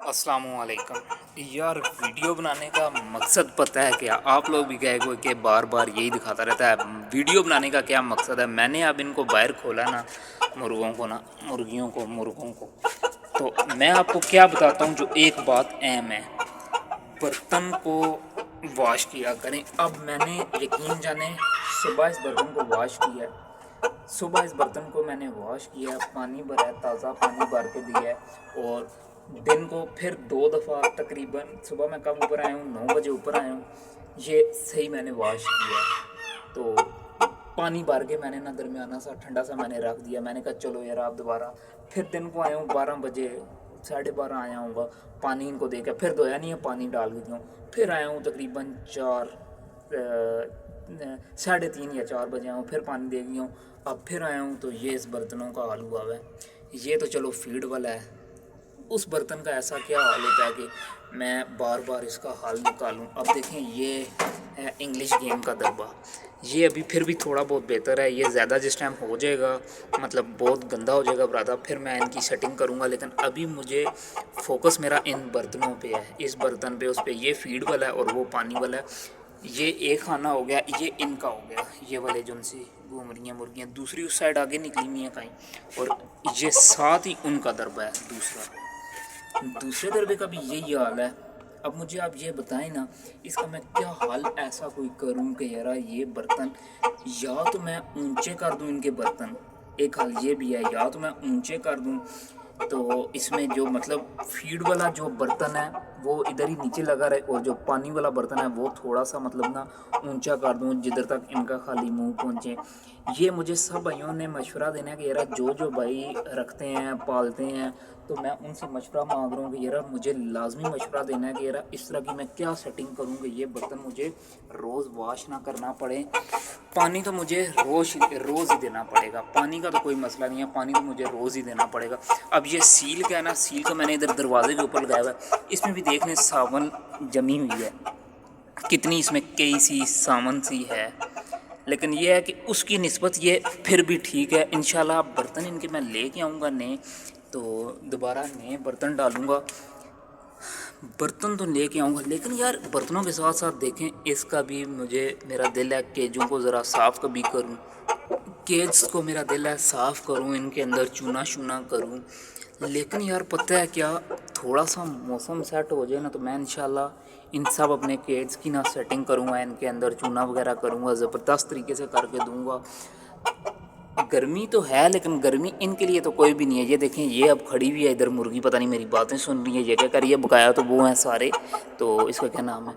अस्सलाम वालेकुम यार। वीडियो बनाने का मकसद पता है क्या? आप लोग भी कहे कि बार बार यही दिखाता रहता है। वीडियो बनाने का क्या मकसद है? मैंने अब इनको बाहर खोला ना, मुर्गियों को तो मैं आपको क्या बताता हूँ। जो एक बात अहम है, बर्तन को वॉश किया करें। अब मैंने यकीन जाने सुबह इस बर्तन को वॉश किया है। सुबह इस बर्तन को मैंने वॉश किया, पानी भरा, ताज़ा पानी भर के दिया है। और दिन को फिर 2 दफ़ा तकरीबन, सुबह मैं कब ऊपर आया हूँ, 9 बजे ऊपर आया हूँ, ये सही मैंने वॉश किया। तो पानी भर के मैंने ना दरमियाना सा ठंडा सा मैंने रख दिया। मैंने कहा चलो यार आप दोबारा। फिर दिन को आया हूँ 12 बजे, 12:30 आया हूँ, पानी इनको दे के फिर धोया नहीं है, पानी डाल के दिया हूँ। फिर आया हूँ तकरीबन 3:30 या 4 बजे आया हूँ, फिर पानी दे गया हूँ। अब फिर आया हूँ तो ये इस बर्तनों का हाल हुआ है। ये तो चलो फीड वाला है, उस बर्तन का ऐसा क्या हाल होता है कि मैं बार बार इसका हाल निकालूं। अब देखें, ये है इंग्लिश गेम का डब्बा। ये अभी फिर भी थोड़ा बहुत बेहतर है। ये ज़्यादा जिस टाइम हो जाएगा, मतलब बहुत गंदा हो जाएगा बरादा, फिर मैं इनकी सेटिंग करूँगा। लेकिन अभी मुझे फोकस मेरा इन बर्तनों पे है, इस बर्तन पे, उस पे। ये फीड वाला है और वो पानी वाला है। ये एक खाना हो गया, ये इनका हो गया, ये वाले जो उनसे घूम रही हैं मुर्गियाँ। दूसरी उस साइड आगे निकली हुई हैं कहीं, और ये साथ ही उनका दरबा है दूसरे दरबे का भी यही हाल है। अब मुझे आप ये बताएं ना, इसका मैं क्या हाल ऐसा कोई करूं कि यार ये बर्तन, या तो मैं ऊंचे कर दूं इनके बर्तन, एक हाल ये भी है, या तो मैं ऊंचे कर दूं तो इसमें जो मतलब फीड वाला जो बर्तन है वो इधर ही नीचे लगा रहे, और जो पानी वाला बर्तन है वो थोड़ा सा मतलब ना ऊंचा कर दूं जिधर तक इनका खाली मुंह पहुंचे। ये मुझे सब भाइयों ने मशवरा देना है कि यार जो भाई रखते हैं, पालते हैं, तो मैं उनसे मशवरा मांग रहा हूँ कि यार मुझे लाजमी मशवरा देना है कि यार इस तरह की मैं क्या सेटिंग करूँ कि ये बर्तन मुझे रोज़ वॉश ना करना पड़े। पानी तो मुझे रोज़ ही देना पड़ेगा, पानी का तो कोई मसला नहीं है, पानी तो मुझे रोज़ ही देना पड़ेगा। अब ये सील क्या है ना, सील का मैंने इधर दरवाजे के ऊपर लगाया हुआ है, इसमें भी देखने सावन जमी हुई है, कितनी इसमें कई सी सावन सी है। लेकिन यह है कि उसकी निस्बत ये फिर भी ठीक है। इंशाल्लाह बर्तन इनके मैं लेके आऊँगा नए, तो दोबारा नए बर्तन डालूँगा, बर्तन तो लेके आऊँगा। लेकिन यार बर्तनों के साथ साथ देखें, इसका भी मुझे मेरा दिल है केजों को ज़रा साफ़ कभी करूँ, केज को मेरा दिल है साफ़ करूँ, इनके अंदर चूना शूना करूँ। लेकिन यार पता है क्या, थोड़ा सा मौसम सेट हो जाए ना, तो मैं इंशाल्लाह इन सब अपने केज की ना सेटिंग करूँगा, इनके अंदर चूना वगैरह करूँगा, ज़बरदस्त तरीके से करके दूँगा। गर्मी तो है, लेकिन गर्मी इनके लिए तो कोई भी नहीं है। ये देखें, ये अब खड़ी हुई है इधर मुर्गी, पता नहीं मेरी बातें सुन रही है, ये क्या कर रही है, बकाया तो वो हैं सारे, तो इसका क्या नाम है।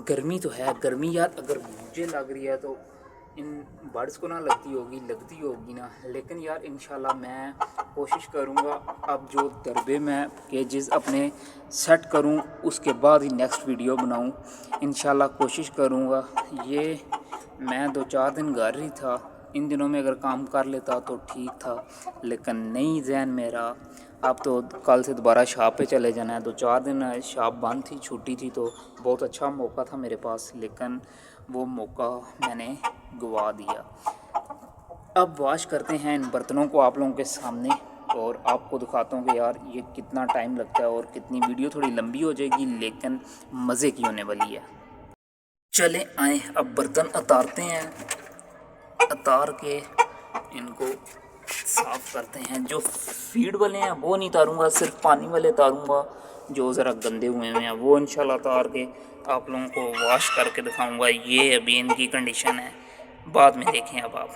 गर्मी तो है, गर्मी यार अगर मुझे लग रही है तो इन बर्ड्स को ना लगती होगी ना। लेकिन यार इंशाल्लाह मैं कोशिश करूँगा, अब जो दरबे में केजेस अपने सेट करूँ उसके बाद ही नेक्स्ट वीडियो बनाऊँ, इंशाल्लाह कोशिश करूँगा। ये मैं 2-4 दिन घर ही था, इन दिनों में अगर काम कर लेता तो ठीक था, लेकिन नहीं जहन मेरा। अब तो कल से दोबारा शॉप पे चले जाना है, 2-4 दिन शॉप बंद थी, छुट्टी थी, तो बहुत अच्छा मौका था मेरे पास, लेकिन वो मौका मैंने गवा दिया। अब वॉश करते हैं इन बर्तनों को आप लोगों के सामने, और आपको दिखाता हूँ कि यार ये कितना टाइम लगता है, और कितनी वीडियो थोड़ी लंबी हो जाएगी लेकिन मज़े की होने वाली है। चलें आए अब बर्तन उतारते हैं, उतार के इनको साफ़ करते हैं। जो फीड वाले हैं वो नहीं उतारूँगा, सिर्फ पानी वाले उतारूँगा, जो ज़रा गंदे हुए हैं वो इंशाल्लाह उतार के आप लोगों को वॉश करके दिखाऊँगा। ये अभी इनकी कंडीशन है, बाद में देखें अब आप।